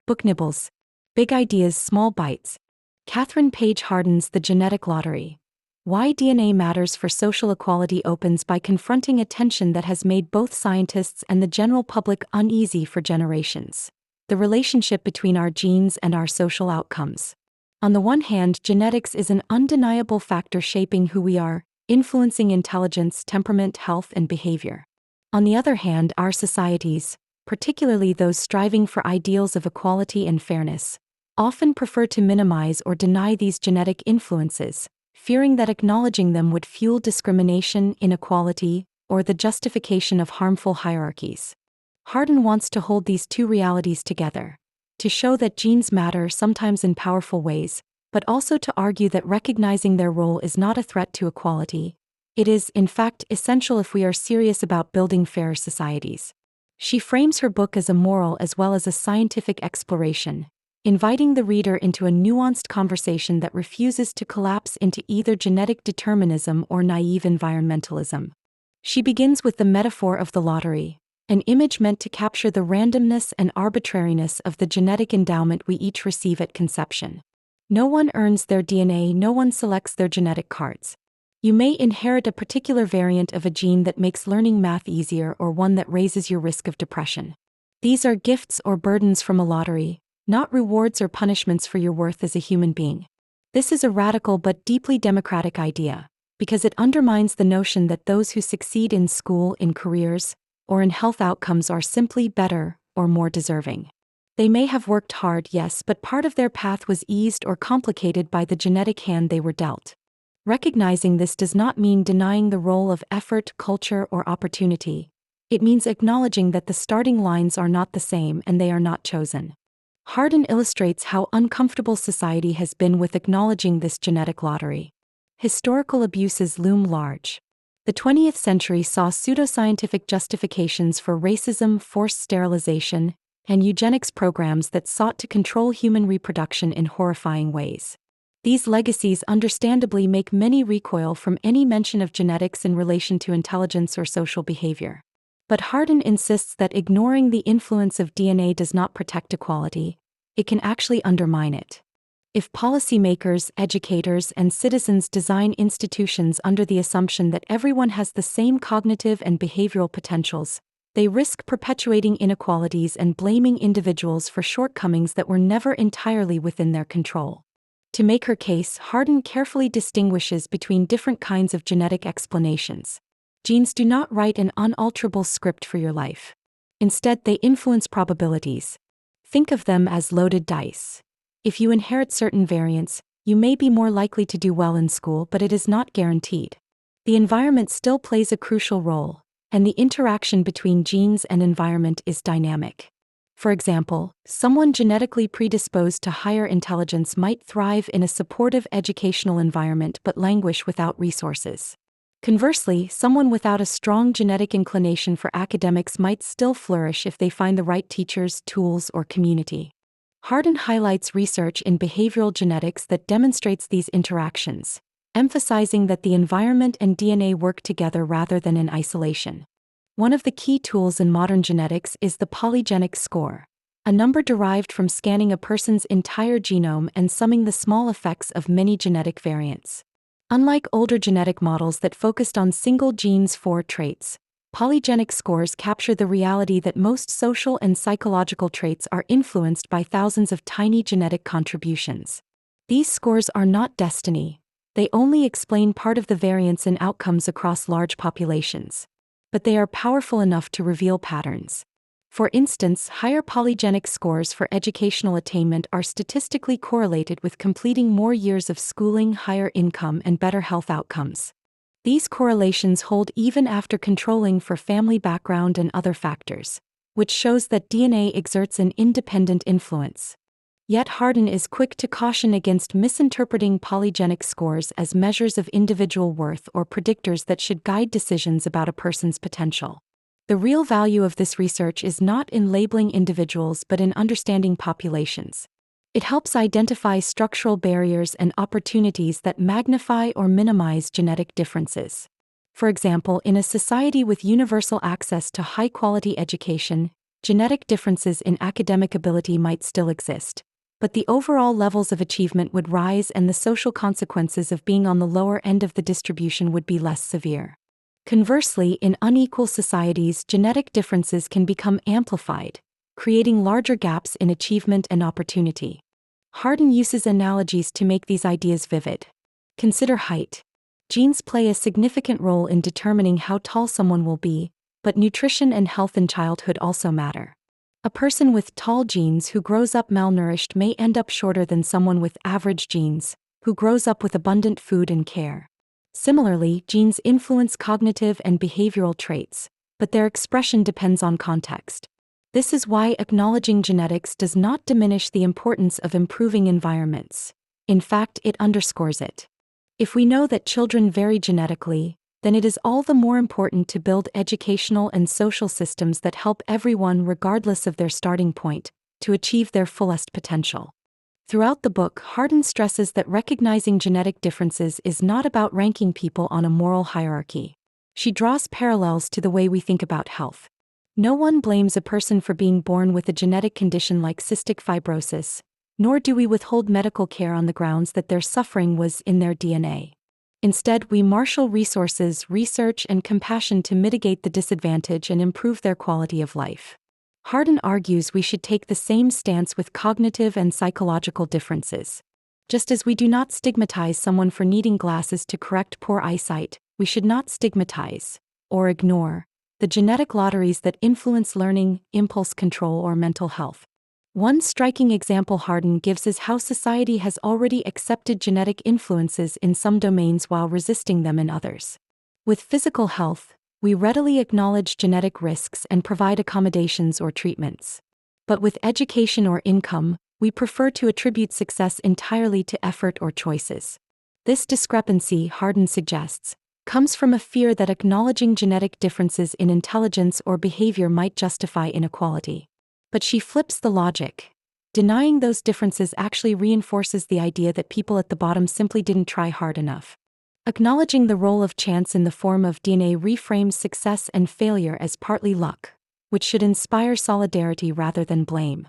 Book nibbles. Big ideas, small bites. Kathryn Paige Harden's The Genetic Lottery. Why DNA Matters for Social Equality opens by confronting a tension that has made both scientists and the general public uneasy for generations. The relationship between our genes and our social outcomes. On the one hand, genetics is an undeniable factor shaping who we are, influencing intelligence, temperament, health, and behavior. On the other hand, our societies, particularly those striving for ideals of equality and fairness, often prefer to minimize or deny these genetic influences, fearing that acknowledging them would fuel discrimination, inequality, or the justification of harmful hierarchies. Harden wants to hold these two realities together, to show that genes matter, sometimes in powerful ways, but also to argue that recognizing their role is not a threat to equality. It is, in fact, essential if we are serious about building fairer societies. She frames her book as a moral as well as a scientific exploration, inviting the reader into a nuanced conversation that refuses to collapse into either genetic determinism or naive environmentalism. She begins with the metaphor of the lottery, an image meant to capture the randomness and arbitrariness of the genetic endowment we each receive at conception. No one earns their DNA, no one selects their genetic cards. You may inherit a particular variant of a gene that makes learning math easier or one that raises your risk of depression. These are gifts or burdens from a lottery, not rewards or punishments for your worth as a human being. This is a radical but deeply democratic idea, because it undermines the notion that those who succeed in school, in careers, or in health outcomes are simply better or more deserving. They may have worked hard, yes, but part of their path was eased or complicated by the genetic hand they were dealt. Recognizing this does not mean denying the role of effort, culture, or opportunity. It means acknowledging that the starting lines are not the same and they are not chosen. Harden illustrates how uncomfortable society has been with acknowledging this genetic lottery. Historical abuses loom large. The 20th century saw pseudoscientific justifications for racism, forced sterilization, and eugenics programs that sought to control human reproduction in horrifying ways. These legacies understandably make many recoil from any mention of genetics in relation to intelligence or social behavior. But Harden insists that ignoring the influence of DNA does not protect equality, it can actually undermine it. If policymakers, educators, and citizens design institutions under the assumption that everyone has the same cognitive and behavioral potentials, they risk perpetuating inequalities and blaming individuals for shortcomings that were never entirely within their control. To make her case, Harden carefully distinguishes between different kinds of genetic explanations. Genes do not write an unalterable script for your life. Instead, they influence probabilities. Think of them as loaded dice. If you inherit certain variants, you may be more likely to do well in school, but it is not guaranteed. The environment still plays a crucial role, and the interaction between genes and environment is dynamic. For example, someone genetically predisposed to higher intelligence might thrive in a supportive educational environment but languish without resources. Conversely, someone without a strong genetic inclination for academics might still flourish if they find the right teachers, tools, or community. Harden highlights research in behavioral genetics that demonstrates these interactions, emphasizing that the environment and DNA work together rather than in isolation. One of the key tools in modern genetics is the polygenic score, a number derived from scanning a person's entire genome and summing the small effects of many genetic variants. Unlike older genetic models that focused on single genes' 4 traits, polygenic scores capture the reality that most social and psychological traits are influenced by thousands of tiny genetic contributions. These scores are not destiny. They only explain part of the variance in outcomes across large populations. But they are powerful enough to reveal patterns. For instance, higher polygenic scores for educational attainment are statistically correlated with completing more years of schooling, higher income, and better health outcomes. These correlations hold even after controlling for family background and other factors, which shows that DNA exerts an independent influence. Yet Harden is quick to caution against misinterpreting polygenic scores as measures of individual worth or predictors that should guide decisions about a person's potential. The real value of this research is not in labeling individuals but in understanding populations. It helps identify structural barriers and opportunities that magnify or minimize genetic differences. For example, in a society with universal access to high-quality education, Genetic differences in academic ability might still exist, but the overall levels of achievement would rise and the social consequences of being on the lower end of the distribution would be less severe. Conversely, in unequal societies, genetic differences can become amplified, creating larger gaps in achievement and opportunity. Harden uses analogies to make these ideas vivid. Consider height. Genes play a significant role in determining how tall someone will be, but nutrition and health in childhood also matter. A person with tall genes who grows up malnourished may end up shorter than someone with average genes, who grows up with abundant food and care. Similarly, genes influence cognitive and behavioral traits, but their expression depends on context. This is why acknowledging genetics does not diminish the importance of improving environments. In fact, it underscores it. If we know that children vary genetically, then it is all the more important to build educational and social systems that help everyone, regardless of their starting point, to achieve their fullest potential. Throughout the book, Harden stresses that recognizing genetic differences is not about ranking people on a moral hierarchy. She draws parallels to the way we think about health. No one blames a person for being born with a genetic condition like cystic fibrosis, nor do we withhold medical care on the grounds that their suffering was in their DNA. Instead, we marshal resources, research, and compassion to mitigate the disadvantage and improve their quality of life. Harden argues we should take the same stance with cognitive and psychological differences. Just as we do not stigmatize someone for needing glasses to correct poor eyesight, we should not stigmatize, or ignore, the genetic lotteries that influence learning, impulse control, or mental health. One striking example Harden gives is how society has already accepted genetic influences in some domains while resisting them in others. With physical health, we readily acknowledge genetic risks and provide accommodations or treatments. But with education or income, we prefer to attribute success entirely to effort or choices. This discrepancy, Harden suggests, comes from a fear that acknowledging genetic differences in intelligence or behavior might justify inequality. But she flips the logic. Denying those differences actually reinforces the idea that people at the bottom simply didn't try hard enough. Acknowledging the role of chance in the form of DNA reframes success and failure as partly luck, which should inspire solidarity rather than blame.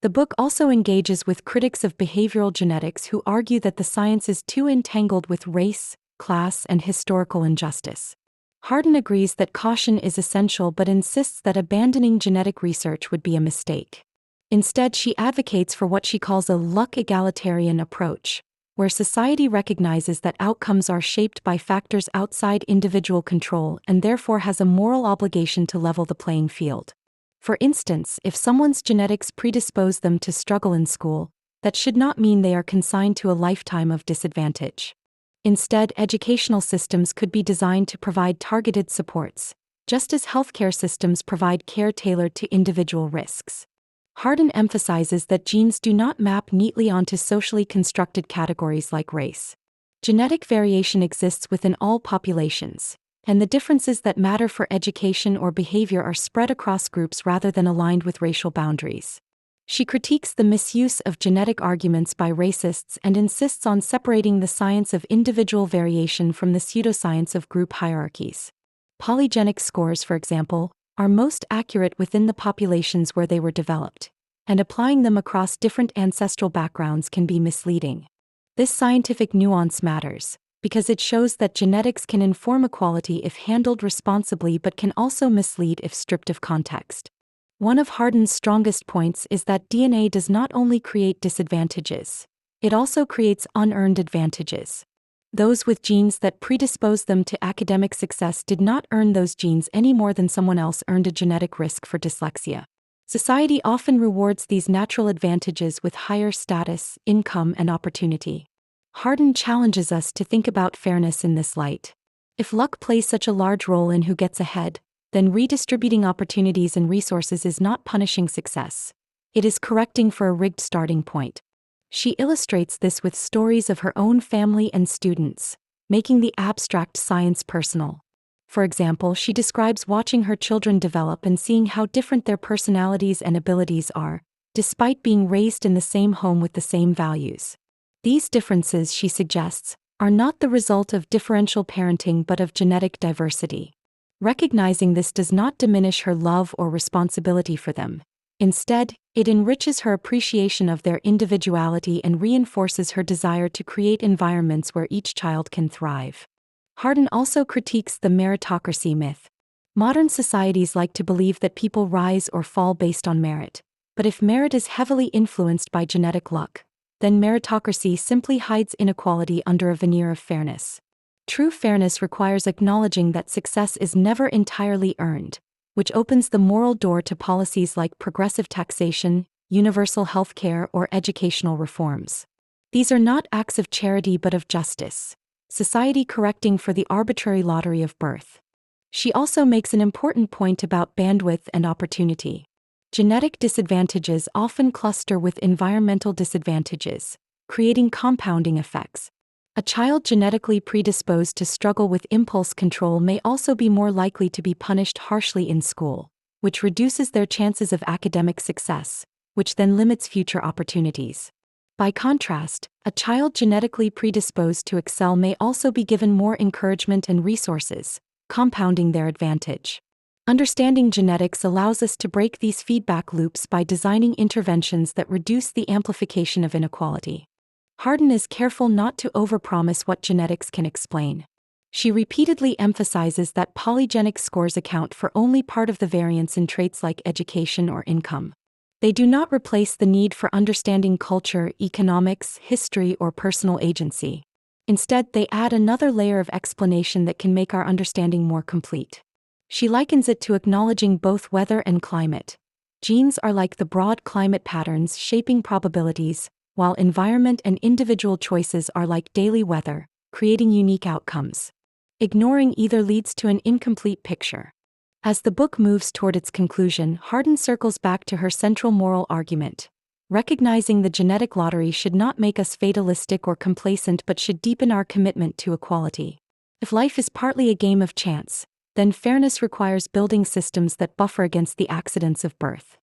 The book also engages with critics of behavioral genetics who argue that the science is too entangled with race, class, and historical injustice. Harden agrees that caution is essential but insists that abandoning genetic research would be a mistake. Instead, she advocates for what she calls a luck egalitarian approach, where society recognizes that outcomes are shaped by factors outside individual control and therefore has a moral obligation to level the playing field. For instance, if someone's genetics predispose them to struggle in school, that should not mean they are consigned to a lifetime of disadvantage. Instead, educational systems could be designed to provide targeted supports, just as healthcare systems provide care tailored to individual risks. Harden emphasizes that genes do not map neatly onto socially constructed categories like race. Genetic variation exists within all populations, and the differences that matter for education or behavior are spread across groups rather than aligned with racial boundaries. She critiques the misuse of genetic arguments by racists and insists on separating the science of individual variation from the pseudoscience of group hierarchies. Polygenic scores, for example, are most accurate within the populations where they were developed, and applying them across different ancestral backgrounds can be misleading. This scientific nuance matters, because it shows that genetics can inform equality if handled responsibly but can also mislead if stripped of context. One of Harden's strongest points is that DNA does not only create disadvantages, it also creates unearned advantages. Those with genes that predispose them to academic success did not earn those genes any more than someone else earned a genetic risk for dyslexia. Society often rewards these natural advantages with higher status, income, and opportunity. Harden challenges us to think about fairness in this light. If luck plays such a large role in who gets ahead, then redistributing opportunities and resources is not punishing success. It is correcting for a rigged starting point. She illustrates this with stories of her own family and students, making the abstract science personal. For example, she describes watching her children develop and seeing how different their personalities and abilities are, despite being raised in the same home with the same values. These differences, she suggests, are not the result of differential parenting but of genetic diversity. Recognizing this does not diminish her love or responsibility for them. Instead, it enriches her appreciation of their individuality and reinforces her desire to create environments where each child can thrive. Harden also critiques the meritocracy myth. Modern societies like to believe that people rise or fall based on merit. But if merit is heavily influenced by genetic luck, then meritocracy simply hides inequality under a veneer of fairness. True fairness requires acknowledging that success is never entirely earned, which opens the moral door to policies like progressive taxation, universal health care, or educational reforms. These are not acts of charity but of justice, society correcting for the arbitrary lottery of birth. She also makes an important point about bandwidth and opportunity. Genetic disadvantages often cluster with environmental disadvantages, creating compounding effects. A child genetically predisposed to struggle with impulse control may also be more likely to be punished harshly in school, which reduces their chances of academic success, which then limits future opportunities. By contrast, a child genetically predisposed to excel may also be given more encouragement and resources, compounding their advantage. Understanding genetics allows us to break these feedback loops by designing interventions that reduce the amplification of inequality. Harden is careful not to overpromise what genetics can explain. She repeatedly emphasizes that polygenic scores account for only part of the variance in traits like education or income. They do not replace the need for understanding culture, economics, history, or personal agency. Instead, they add another layer of explanation that can make our understanding more complete. She likens it to acknowledging both weather and climate. Genes are like the broad climate patterns shaping probabilities, while environment and individual choices are like daily weather, creating unique outcomes. Ignoring either leads to an incomplete picture. As the book moves toward its conclusion, Harden circles back to her central moral argument. Recognizing the genetic lottery should not make us fatalistic or complacent but should deepen our commitment to equality. If life is partly a game of chance, then fairness requires building systems that buffer against the accidents of birth.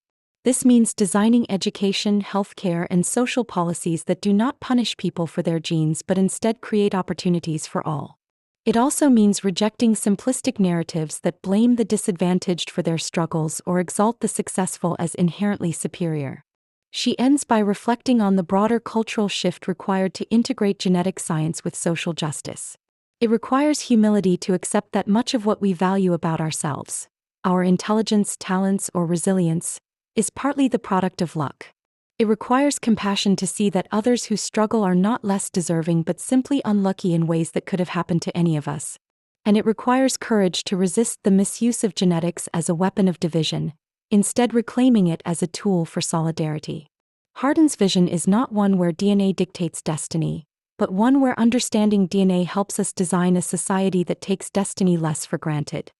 This means designing education, healthcare, and social policies that do not punish people for their genes but instead create opportunities for all. It also means rejecting simplistic narratives that blame the disadvantaged for their struggles or exalt the successful as inherently superior. She ends by reflecting on the broader cultural shift required to integrate genetic science with social justice. It requires humility to accept that much of what we value about ourselves, our intelligence, talents, or resilience, is partly the product of luck. It requires compassion to see that others who struggle are not less deserving but simply unlucky in ways that could have happened to any of us. And it requires courage to resist the misuse of genetics as a weapon of division, instead reclaiming it as a tool for solidarity. Harden's vision is not one where DNA dictates destiny, but one where understanding DNA helps us design a society that takes destiny less for granted.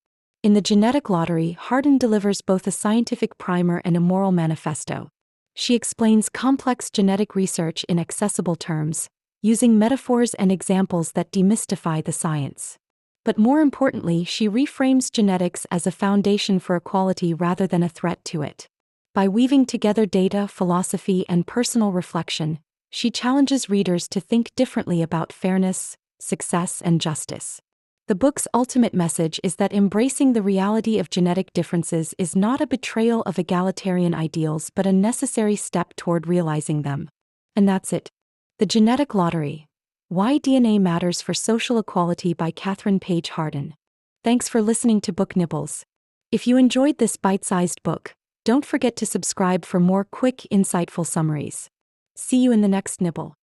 In The Genetic Lottery, Harden delivers both a scientific primer and a moral manifesto. She explains complex genetic research in accessible terms, using metaphors and examples that demystify the science. But more importantly, she reframes genetics as a foundation for equality rather than a threat to it. By weaving together data, philosophy, and personal reflection, she challenges readers to think differently about fairness, success, and justice. The book's ultimate message is that embracing the reality of genetic differences is not a betrayal of egalitarian ideals but a necessary step toward realizing them. And that's it. The Genetic Lottery: Why DNA Matters for Social Equality by Kathryn Paige Harden. Thanks for listening to Book Nibbles. If you enjoyed this bite-sized book, don't forget to subscribe for more quick, insightful summaries. See you in the next nibble.